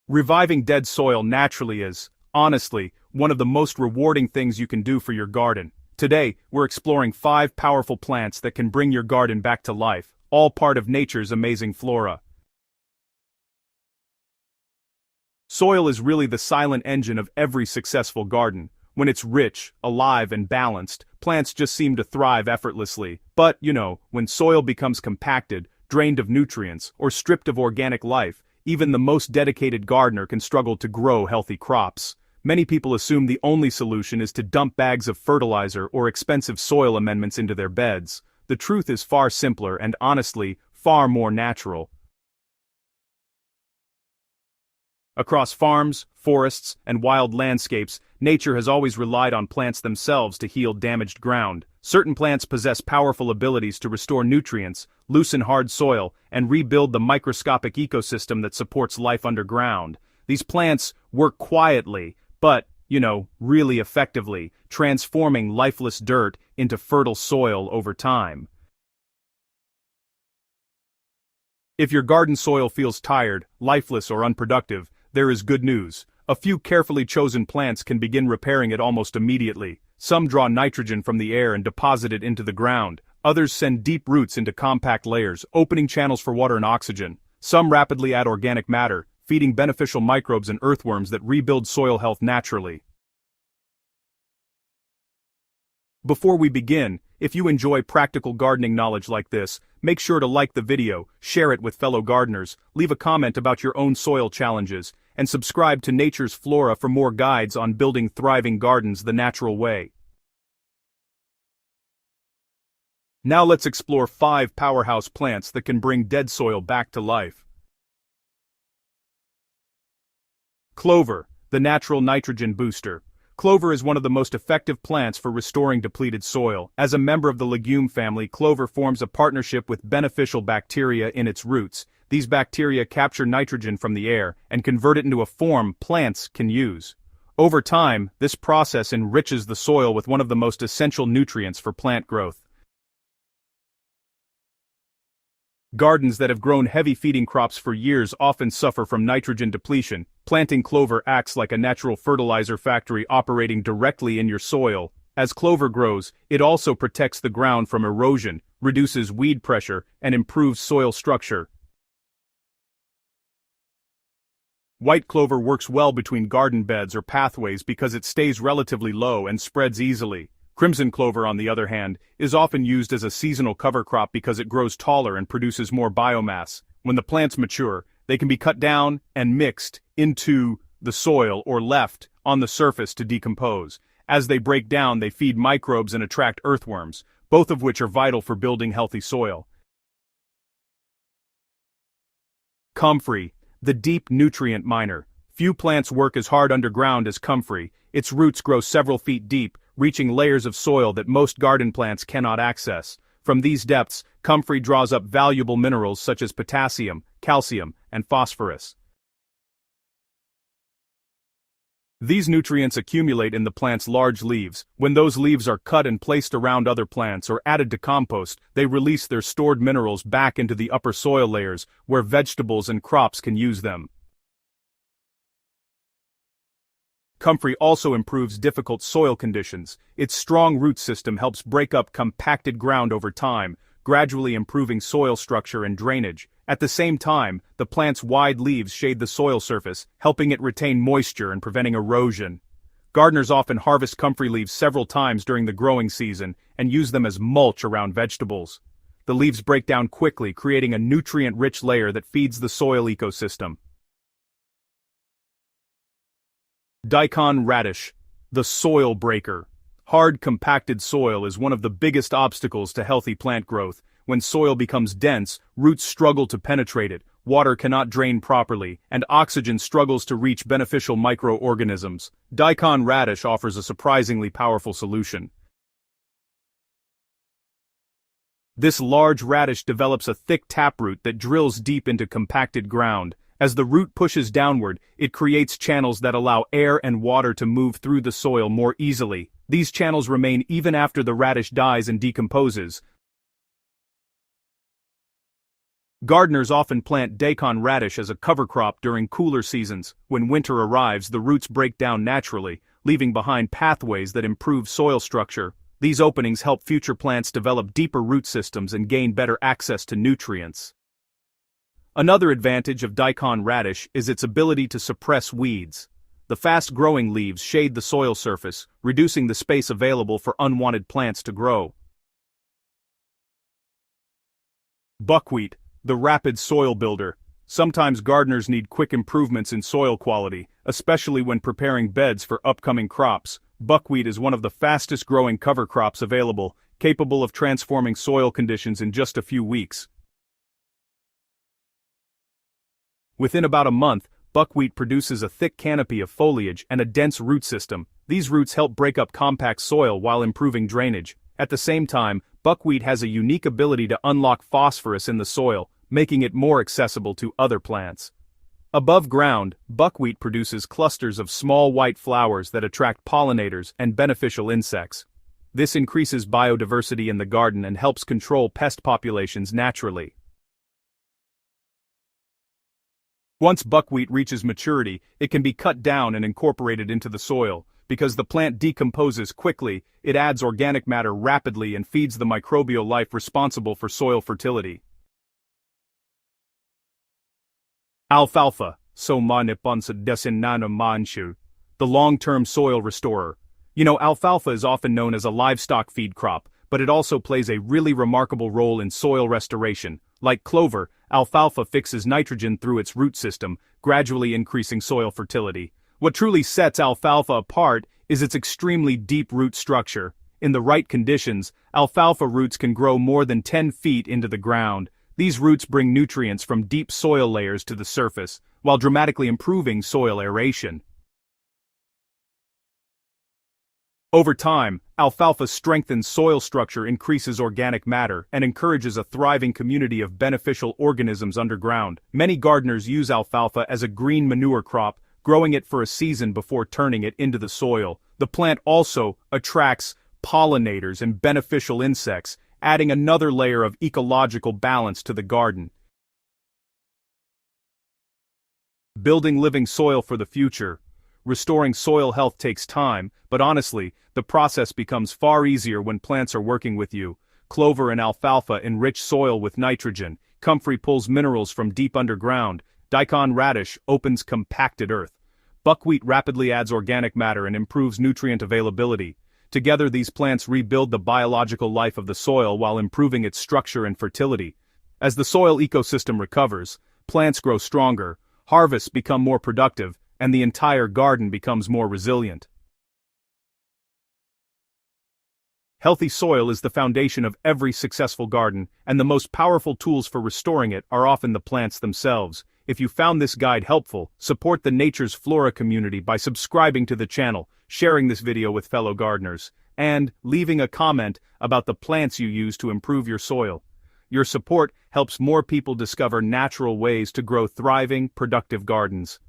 Reviving dead soil naturally is, honestly, one of the most rewarding things you can do for your garden. Today, we're exploring 5 powerful plants that can bring your garden back to life, all part of nature's amazing flora. Soil is really the silent engine of every successful garden. When it's rich, alive, and balanced, plants just seem to thrive effortlessly. But, when soil becomes compacted, drained of nutrients, or stripped of organic life, even the most dedicated gardener can struggle to grow healthy crops. Many people assume the only solution is to dump bags of fertilizer or expensive soil amendments into their beds. The truth is far simpler and, honestly, far more natural. Across farms, forests, and wild landscapes, nature has always relied on plants themselves to heal damaged ground. Certain plants possess powerful abilities to restore nutrients, loosen hard soil, and rebuild the microscopic ecosystem that supports life underground. These plants work quietly, but, really effectively, transforming lifeless dirt into fertile soil over time. If your garden soil feels tired, lifeless, or unproductive, there is good news. A few carefully chosen plants can begin repairing it almost immediately. Some draw nitrogen from the air and deposit it into the ground. Others send deep roots into compact layers, opening channels for water and oxygen. Some rapidly add organic matter, feeding beneficial microbes and earthworms that rebuild soil health naturally. Before we begin, if you enjoy practical gardening knowledge like this, make sure to like the video, share it with fellow gardeners, leave a comment about your own soil challenges, and subscribe to Nature's Flora for more guides on building thriving gardens the natural way. Now let's explore 5 powerhouse plants that can bring dead soil back to life. Clover, the natural nitrogen booster. Clover is one of the most effective plants for restoring depleted soil. As a member of the legume family, clover forms a partnership with beneficial bacteria in its roots. These bacteria capture nitrogen from the air and convert it into a form plants can use. Over time, this process enriches the soil with one of the most essential nutrients for plant growth. Gardens that have grown heavy feeding crops for years often suffer from nitrogen depletion. Planting clover acts like a natural fertilizer factory operating directly in your soil. As clover grows, it also protects the ground from erosion, reduces weed pressure, and improves soil structure. White clover works well between garden beds or pathways because it stays relatively low and spreads easily. Crimson clover, on the other hand, is often used as a seasonal cover crop because it grows taller and produces more biomass. When the plants mature, they can be cut down and mixed into the soil or left on the surface to decompose. As they break down, they feed microbes and attract earthworms, both of which are vital for building healthy soil. Comfrey, the deep nutrient miner. Few plants work as hard underground as comfrey. Its roots grow several feet deep, reaching layers of soil that most garden plants cannot access. From these depths, comfrey draws up valuable minerals such as potassium, calcium, and phosphorus. These nutrients accumulate in the plant's large leaves. When those leaves are cut and placed around other plants or added to compost, they release their stored minerals back into the upper soil layers, where vegetables and crops can use them. Comfrey also improves difficult soil conditions. Its strong root system helps break up compacted ground over time, gradually improving soil structure and drainage. At the same time, the plant's wide leaves shade the soil surface, helping it retain moisture and preventing erosion. Gardeners often harvest comfrey leaves several times during the growing season and use them as mulch around vegetables. The leaves break down quickly, creating a nutrient-rich layer that feeds the soil ecosystem. Daikon radish, the soil breaker. Hard, compacted soil is one of the biggest obstacles to healthy plant growth. When soil becomes dense, roots struggle to penetrate it, water cannot drain properly, and oxygen struggles to reach beneficial microorganisms. Daikon radish offers a surprisingly powerful solution. This large radish develops a thick taproot that drills deep into compacted ground. As the root pushes downward, it creates channels that allow air and water to move through the soil more easily. These channels remain even after the radish dies and decomposes. Gardeners often plant daikon radish as a cover crop during cooler seasons. When winter arrives, the roots break down naturally, leaving behind pathways that improve soil structure. These openings help future plants develop deeper root systems and gain better access to nutrients. Another advantage of daikon radish is its ability to suppress weeds. The fast-growing leaves shade the soil surface, reducing the space available for unwanted plants to grow. Buckwheat, the rapid soil builder. Sometimes gardeners need quick improvements in soil quality, especially when preparing beds for upcoming crops. Buckwheat is one of the fastest-growing cover crops available, capable of transforming soil conditions in just a few weeks. Within about a month, buckwheat produces a thick canopy of foliage and a dense root system. These roots help break up compact soil while improving drainage. At the same time, buckwheat has a unique ability to unlock phosphorus in the soil, making it more accessible to other plants. Above ground, buckwheat produces clusters of small white flowers that attract pollinators and beneficial insects. This increases biodiversity in the garden and helps control pest populations naturally. Once buckwheat reaches maturity, it can be cut down and incorporated into the soil. Because the plant decomposes quickly, it adds organic matter rapidly and feeds the microbial life responsible for soil fertility. Alfalfa, the long-term soil restorer. Alfalfa is often known as a livestock feed crop, but it also plays a really remarkable role in soil restoration. Like clover, alfalfa fixes nitrogen through its root system, gradually increasing soil fertility. What truly sets alfalfa apart is its extremely deep root structure. In the right conditions, alfalfa roots can grow more than 10 feet into the ground. These roots bring nutrients from deep soil layers to the surface, while dramatically improving soil aeration. Over time, alfalfa strengthens soil structure, increases organic matter, and encourages a thriving community of beneficial organisms underground. Many gardeners use alfalfa as a green manure crop, growing it for a season before turning it into the soil. The plant also attracts pollinators and beneficial insects, adding another layer of ecological balance to the garden. Building living soil for the future. Restoring soil health takes time, but honestly, the process becomes far easier when plants are working with you. Clover and alfalfa enrich soil with nitrogen. Comfrey pulls minerals from deep underground. Daikon radish opens compacted earth. Buckwheat rapidly adds organic matter and improves nutrient availability. Together, these plants rebuild the biological life of the soil while improving its structure and fertility. As the soil ecosystem recovers, plants grow stronger, harvests become more productive, and the entire garden becomes more resilient. Healthy soil is the foundation of every successful garden, and the most powerful tools for restoring it are often the plants themselves. If you found this guide helpful, support the Nature's Flora community by subscribing to the channel, sharing this video with fellow gardeners, and leaving a comment about the plants you use to improve your soil. Your support helps more people discover natural ways to grow thriving, productive gardens.